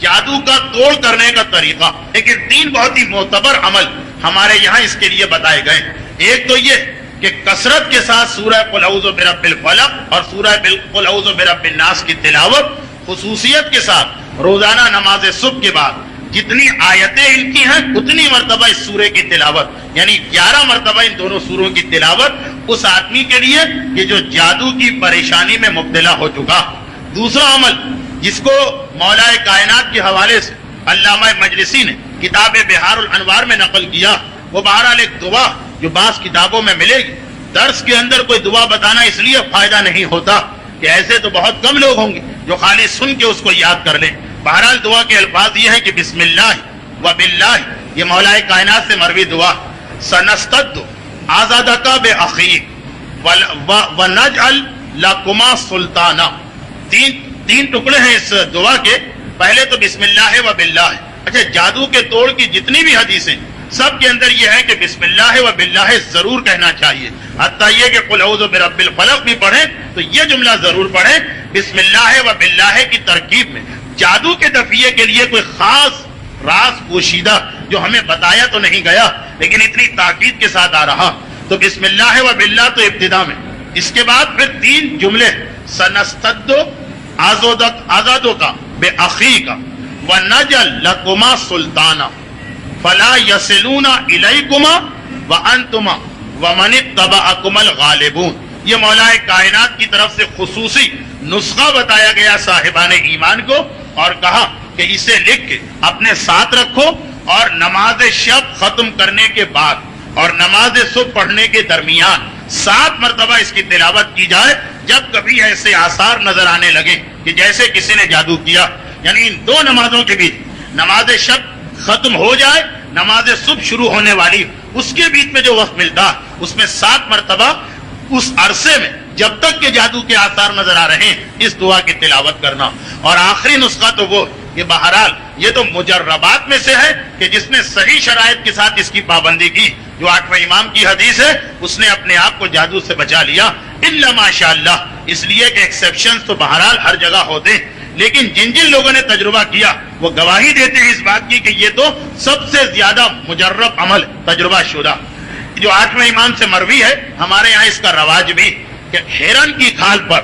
جادو کا توڑ کرنے کا طریقہ. لیکن 3 بہت ہی معتبر عمل ہمارے یہاں اس کے لیے بتائے گئے. ایک تو یہ کہ کثرت کے ساتھ سورہ قل اعوذ برب الفلق اور سورہ قل اعوذ برب الناس کی تلاوت، خصوصیت کے ساتھ روزانہ نماز صبح کے بعد جتنی آیتیں ان کی ہیں اتنی مرتبہ اس سورے کی تلاوت، یعنی 11 مرتبہ ان دونوں سوروں کی تلاوت اس آدمی کے لیے کہ جو جادو کی پریشانی میں مبتلا ہو چکا. دوسرا عمل جس کو مولا کائنات کے حوالے سے علامہ مجلسی نے کتاب بہار الانوار میں نقل کیا، وہ بہرحال ایک دعا جو بعض کتابوں میں ملے گی. درس کے اندر کوئی دعا بتانا اس لیے فائدہ نہیں ہوتا کہ ایسے تو بہت کم لوگ ہوں گے جو خالی سن کے اس کو یاد کر لیں. بہرحال دعا کے الفاظ یہ ہیں کہ بسم اللہ و باللہ، یہ مولا کائنات سے مروی دعا. سنستد آزادک باخیک ونجعل لکما سلطانا. تین ٹکڑے ہیں اس دعا کے. پہلے تو بسم اللہ و باللہ. اچھا، جادو کے توڑ کی جتنی بھی حدیثیں سب کے اندر یہ ہے کہ بسم اللہ و باللہ ضرور کہنا چاہیے. حتیٰ یہ کہ قل اعوذ برب الفلق بھی پڑھیں تو یہ جملہ ضرور پڑھیں بسم اللہ و باللہ کی ترکیب میں. جادو کے دفیے کے لیے کوئی خاص راز پوشیدہ جو ہمیں بتایا تو نہیں گیا، لیکن اتنی تاکید کے ساتھ آ رہا. تو بسم اللہ و باللہ تو ابتدا میں. اس کے بعد پھر 3 جملے سنستد آزادو کا بے عقی کا ونجعل لکما سلطانا فلا یصلون الیکما وانتما ومن اتبعکما الغالبون. یہ مولا کائنات کی طرف سے خصوصی نسخہ بتایا گیا صاحبان ایمان کو، اور کہا کہ اسے لکھ کے اپنے ساتھ رکھو اور نماز شب ختم کرنے کے بعد اور نماز صبح پڑھنے کے درمیان 7 مرتبہ اس کی تلاوت کی جائے. جب کبھی ایسے آثار نظر آنے لگے کہ جیسے کسی نے جادو کیا، یعنی ان 2 نمازوں کے بیچ نماز شب ختم ہو جائے، نماز صبح شروع ہونے والی، اس کے بیچ میں جو وقت ملتا اس میں 7 مرتبہ اس عرصے میں جب تک کہ جادو کے آثار نظر آ رہے ہیں اس دعا کی تلاوت کرنا. اور آخری نسخہ تو وہ کہ بہرحال یہ تو مجربات میں سے ہے کہ جس نے صحیح شرائط کے ساتھ اس کی پابندی کی، جو 8ویں امام کی حدیث ہے، اس نے اپنے آپ کو جادو سے بچا لیا. الا ماشاء اللہ، اس لیے کہ ایکسیپشنز تو بہرحال ہر جگہ ہوتے ہیں، لیکن جن لوگوں نے تجربہ کیا وہ گواہی دیتے ہیں اس بات کی کہ یہ تو سب سے زیادہ مجرب عمل تجربہ شدہ. جو 8ویں امام سے مروی ہے، ہمارے یہاں اس کا رواج بھی کہ ہرن کی کھال پر،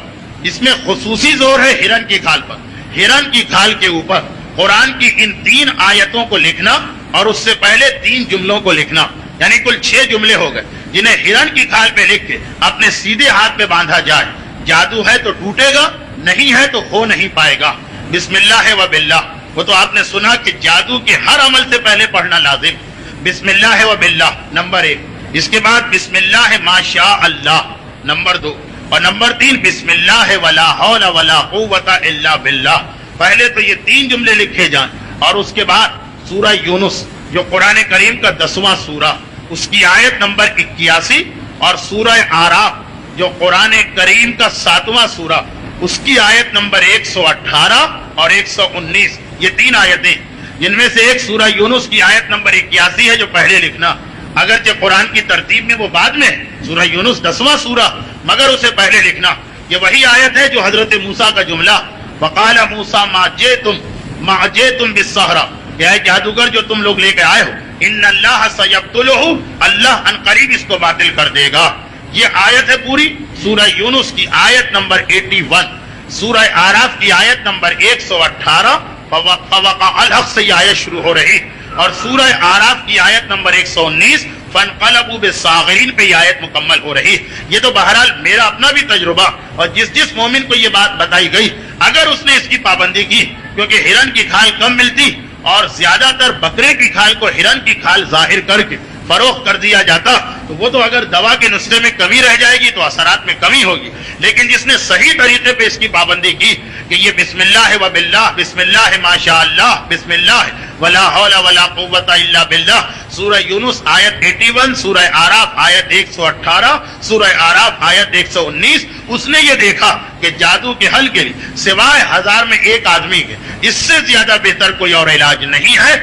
اس میں خصوصی زور ہے ہرن کی کھال پر، ہرن کی کھال کے اوپر قرآن کی ان 3 آیتوں کو لکھنا اور اس سے پہلے 3 جملوں کو لکھنا، یعنی کل 6 جملے ہو گئے جنہیں ہرن کی کھال پہ لکھ کے اپنے سیدھے ہاتھ پہ باندھا جائے. جادو ہے تو ٹوٹے گا، نہیں ہے تو ہو نہیں پائے گا. بسم اللہ و باللہ، وہ تو آپ نے سنا کہ جادو کے ہر عمل سے پہلے پڑھنا لازم. بسم اللہ و باللہ نمبر 1. اس کے بعد بسم اللہ ما شاء اللہ نمبر 2. اور نمبر 3 بسم اللہ ولا حول ولا قوت الا باللہ. پہلے تو یہ 3 جملے لکھے جائیں اور اس کے بعد سورہ یونس جو قرآن کریم کا 10واں سورہ، اس کی آیت نمبر 81 اور سورہ آراف جو قرآن کریم کا 7واں سورہ، اس کی آیت نمبر 118 اور 119، یہ 3 آیتیں، جن میں سے ایک سورہ یونس کی آیت نمبر 81 ہے جو پہلے لکھنا. اگرچہ قرآن کی ترتیب میں وہ بعد میں سورہ یونس 10واں سورہ، مگر اسے پہلے لکھنا. یہ وہی آیت ہے جو حضرت موسیٰ کا جملہ وقال موسیٰ ما جئتم بالسحرہ، کہ اے جادوگر جو تم لوگ لے کے آئے ہو، ان اللہ سیبطلہ، اللہ ان قریب اس کو باطل کر دے گا. یہ آیت ہے پوری سورہ یونس کی آیت نمبر 81. سورہ آراف کی آیت نمبر 118 فوقع الحق سے یہ آیت شروع ہو رہی، اور سورہ آراف کی آیت نمبر 119 فانقلبوا بالصاغرین پہ یہ آیت مکمل ہو رہی. یہ تو بہرحال میرا اپنا بھی تجربہ، اور جس مومن کو یہ بات بتائی گئی اگر اس نے اس کی پابندی کی، کیونکہ ہرن کی کھال کم ملتی اور زیادہ تر بکرے کی کھال کو ہرن کی کھال ظاہر کر کے فروخت کر دیا جاتا، تو وہ تو اگر دوا کے نسخے میں کمی رہ جائے گی تو اثرات میں کمی ہوگی. لیکن جس نے صحیح طریقے پہ اس کی پابندی کی کہ یہ بسم اللہ و باللہ، بسم اللہ ما شاء اللہ، بسم اللہ ولا حول ولا قوت الا باللہ، سورہ یونس آیت 81، سورہ آراف آیت 118، سورہ آراف آیت 119، اس نے یہ دیکھا کہ جادو کے حل کے لیے سوائے 1000 میں 1 آدمی کے اس سے زیادہ بہتر کوئی اور علاج نہیں ہے.